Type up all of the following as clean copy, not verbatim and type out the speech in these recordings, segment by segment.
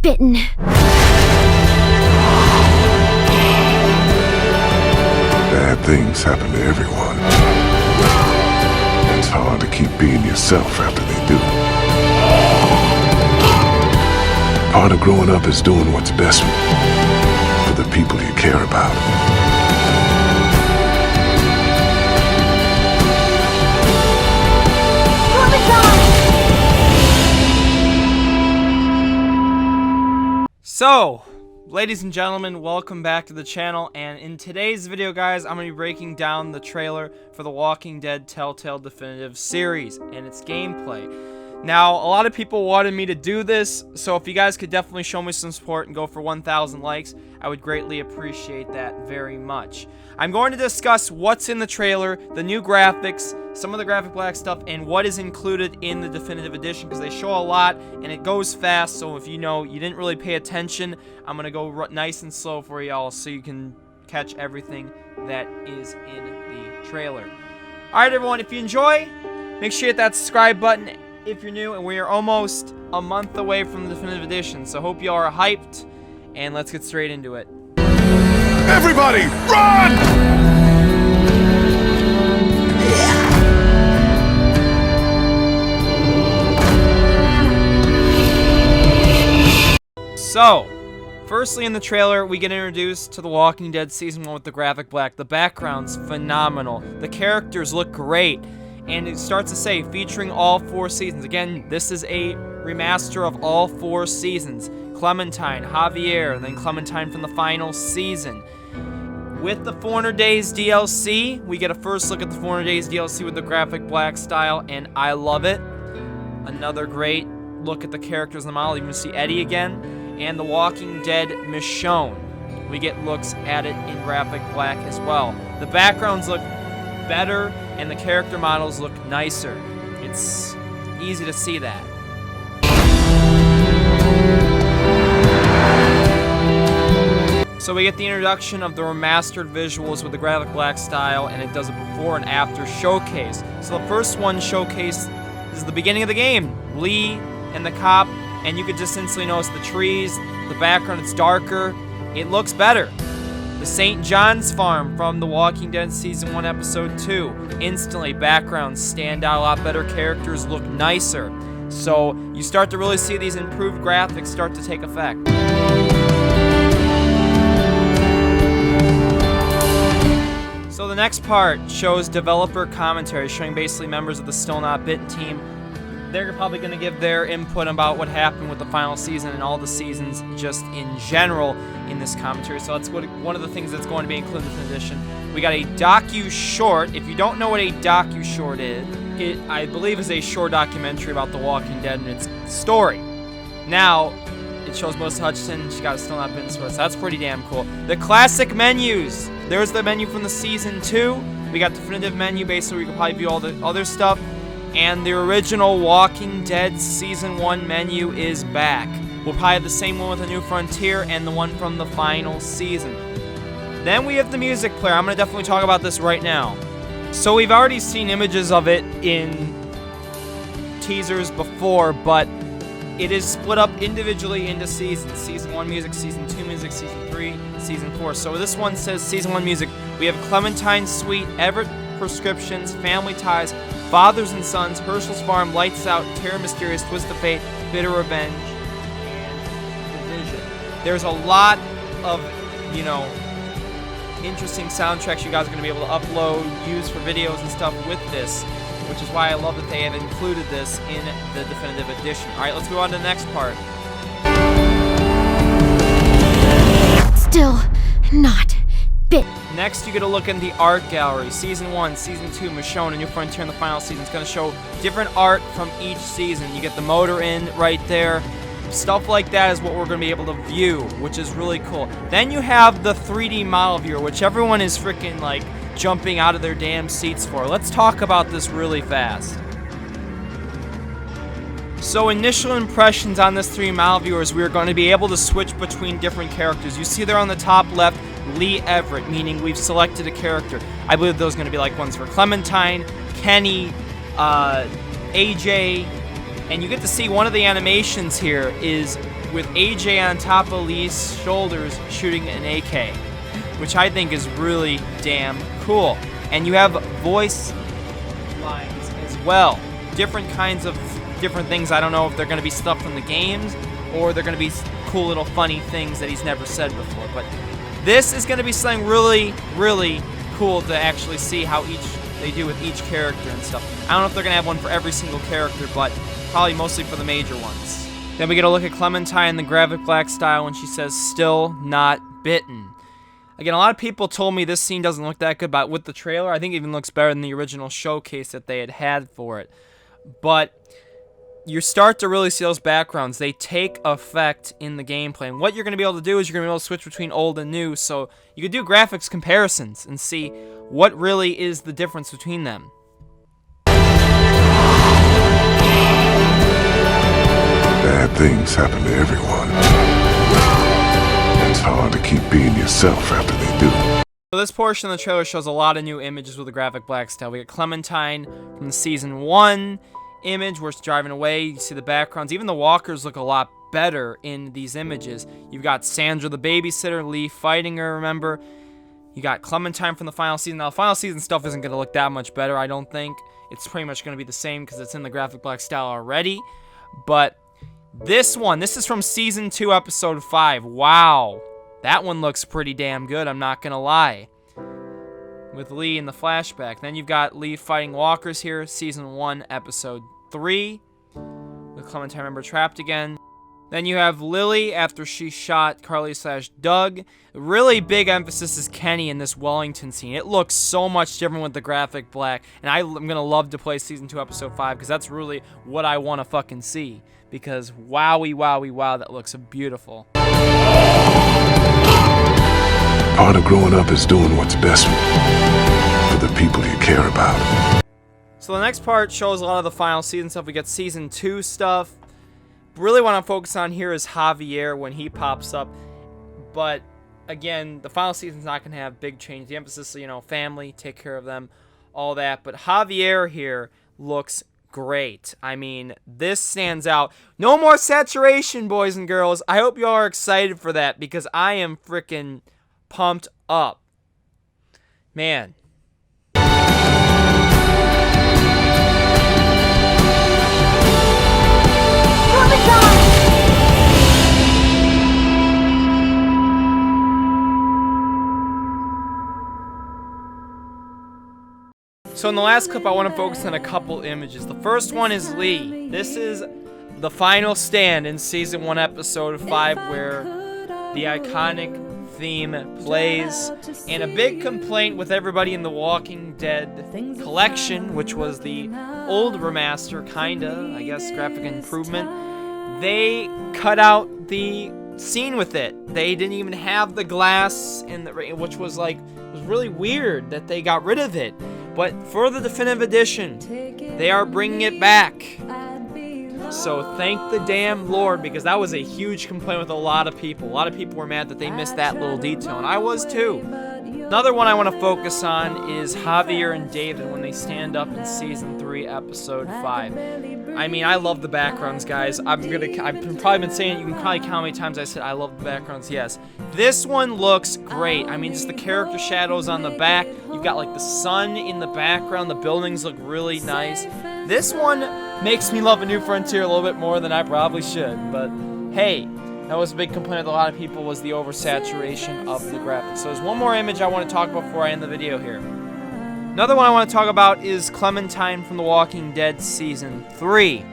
bitten. Bad things happen to everyone. It's hard to keep being yourself after they do. Part of growing up is doing what's best for the people you care about. So, ladies and gentlemen, welcome back to the channel, and in today's video, guys, I'm going to be breaking down the trailer for the Walking Dead Telltale Definitive Series and its gameplay. Now, a lot of people wanted me to do this, so if you guys could definitely show me some support and go for 1,000 likes, I would greatly appreciate that very much. I'm going to discuss what's in the trailer, the new graphics, some of the graphic black stuff, and what is included in the Definitive Edition, because they show a lot, and it goes fast, so if you know you didn't really pay attention, I'm going to go nice and slow for y'all so you can catch everything that is in the trailer. Alright everyone, if you enjoy, make sure you hit that subscribe button if you're new, and we are almost a month away from the Definitive Edition, so hope you are hyped, and let's get straight into it. Everybody, run! So, firstly in the trailer, we get introduced to The Walking Dead Season 1 with the graphic black. The background's phenomenal. The characters look great. And it starts to say, featuring all 4 seasons. Again, this is a remaster of all 4 seasons. Clementine, Javier, and then Clementine from the final season. With the 400 Days DLC, we get a first look at the 400 Days DLC with the graphic black style, and I love it. Another great look at the characters in the model. You can see Eddie again. And The Walking Dead Michonne. We get looks at it in graphic black as well. The backgrounds look better, and the character models look nicer. It's easy to see that. So we get the introduction of the remastered visuals with the graphic black style, and it does a before and after showcase. So the first one showcase is the beginning of the game. Lee and the cop, and you could just instantly notice the trees, the background, it's darker. It looks better. The St. John's Farm from The Walking Dead Season 1, Episode 2. Instantly, backgrounds stand out a lot better, characters look nicer. So, you start to really see these improved graphics start to take effect. So the next part shows developer commentary, showing basically members of the Still Not Bitten team. They're probably going to give their input about what happened with the final season and all the seasons just in general in this commentary. So that's one of the things that's going to be included in this edition. We got a docu-short. If you don't know what a docu-short is, it, I believe, is a short documentary about The Walking Dead and its story. Now, it shows Melissa Hutchinson. She got a Still Not Bitten story, so that's pretty damn cool. The classic menus. There's the menu from the Season 2. We got the definitive menu, basically, where you can probably view all the other stuff. And the original Walking Dead Season 1 menu is back. We'll probably have the same one with A New Frontier and the one from the final season. Then we have the music player. I'm going to definitely talk about this right now. So we've already seen images of it in teasers before, but it is split up individually into seasons. Season 1 music, Season 2 music, Season 3, Season 4. So this one says Season 1 music. We have Clementine Suite, Everett Prescriptions, Family Ties, Fathers and Sons, Herschel's Farm, Lights Out, Terror Mysterious, Twist of Fate, Bitter Revenge, and Division. There's a lot of, interesting soundtracks you guys are going to be able to upload, use for videos and stuff with this, which is why I love that they have included this in the Definitive Edition. Alright, let's move on to the next part. Still not bit. Next, you get a look in the art gallery. Season 1, Season 2, Michonne, A New Frontier, and the final season. It's going to show different art from each season. You get the motor in right there. Stuff like that is what we're going to be able to view, which is really cool. Then you have the 3D model viewer, which everyone is freaking, jumping out of their damn seats for. Let's talk about this really fast. So initial impressions on this 3D model viewer is we are going to be able to switch between different characters. You see there on the top left, Lee Everett, meaning we've selected a character. I believe those are going to be ones for Clementine, Kenny, AJ, and you get to see one of the animations here is with AJ on top of Lee's shoulders shooting an AK, which I think is really damn cool. And you have voice lines as well. Different kinds of different things. I don't know if they're going to be stuff from the games or they're going to be cool little funny things that he's never said before. But this is going to be something really, really cool to actually see how they do with each character and stuff. I don't know if they're going to have one for every single character, but probably mostly for the major ones. Then we get a look at Clementine in the graphic black style when she says, "Still not bitten." Again, a lot of people told me this scene doesn't look that good, but with the trailer, I think it even looks better than the original showcase that they had for it. But you start to really see those backgrounds. They take effect in the gameplay. And what you're going to be able to do is you're going to be able to switch between old and new, so you could do graphics comparisons and see what really is the difference between them. Bad things happen to everyone. It's hard to keep being yourself after they do. So this portion of the trailer shows a lot of new images with the graphic black style. We get Clementine from the Season 1 image where it's driving away. You see the backgrounds. Even the walkers look a lot better in these images. You've got Sandra the babysitter, Lee fighting her, remember? You got Clementine from the final season. Now, the final season stuff isn't going to look that much better, I don't think. It's pretty much going to be the same because it's in the graphic black style already. But this is from Season 2, Episode 5. Wow. That one looks pretty damn good, I'm not going to lie. With Lee in the flashback. Then you've got Lee fighting walkers here, Season 1, Episode 3. With Clementine, remember, trapped again. Then you have Lily after she shot Carly/Doug. Really big emphasis is Kenny in this Wellington scene. It looks so much different with the graphic black. And I'm going to love to play Season 2, Episode 5 because that's really what I want to fucking see. Because wowie, wowie, wow, that looks beautiful. Part of growing up is doing what's best for the people you care about. So the next part shows a lot of the final season stuff. We get Season 2 stuff. Really want to focus on here is Javier when he pops up. But again, the final season's not going to have big change. The emphasis is, family, take care of them, all that. But Javier here looks great. I mean, this stands out. No more saturation, boys and girls. I hope you all are excited for that because I am freaking pumped up. Man. So in the last clip, I want to focus on a couple images. The first one is Lee. This is the final stand in Season 1, Episode 5, where the iconic theme plays. And a big complaint with everybody in the Walking Dead collection, which was the old remaster, kinda, I guess, graphic improvement, they cut out the scene with it. They didn't even have the glass, which was really weird that they got rid of it. But for the Definitive Edition, they are bringing it back. So thank the damn Lord, because that was a huge complaint with a lot of people. A lot of people were mad that they missed that little detail, and I was too. Another one I want to focus on is Javier and David when they stand up in Season 3, Episode 5. I mean, I love the backgrounds, guys. I've probably been saying it. You can probably count how many times I said I love the backgrounds. Yes. This one looks great. I mean, just the character shadows on the back. You've got, the sun in the background. The buildings look really nice. This one makes me love A New Frontier a little bit more than I probably should. But, hey, that was a big complaint with a lot of people, was the oversaturation of the graphics. So there's one more image I want to talk about before I end the video here. Another one I want to talk about is Clementine from The Walking Dead Season 3.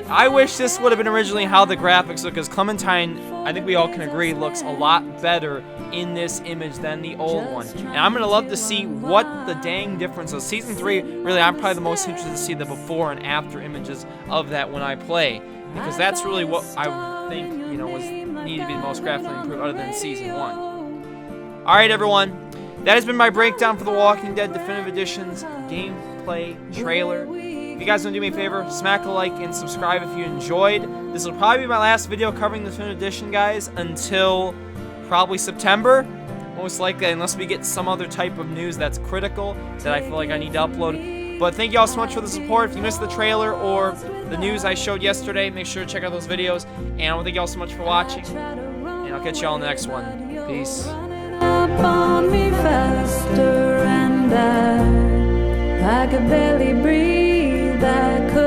I wish this would have been originally how the graphics look, because Clementine, I think we all can agree, looks a lot better in this image than the old one. And I'm going to love to see what the dang difference is. Season 3, really, I'm probably the most interested to see the before and after images of that when I play, because that's really what I think, was needed to be the most graphically improved other than Season 1. Alright, everyone. That has been my breakdown for The Walking Dead Definitive Edition's gameplay trailer. If you guys want to do me a favor, smack a like and subscribe if you enjoyed. This will probably be my last video covering the Definitive Edition, guys, until probably September. Most likely, unless we get some other type of news that's critical that I feel like I need to upload. But thank you all so much for the support. If you missed the trailer or the news I showed yesterday, make sure to check out those videos. And I want to thank you all so much for watching. And I'll catch you all in the next one. Peace. Upon me faster, and I could barely breathe. I could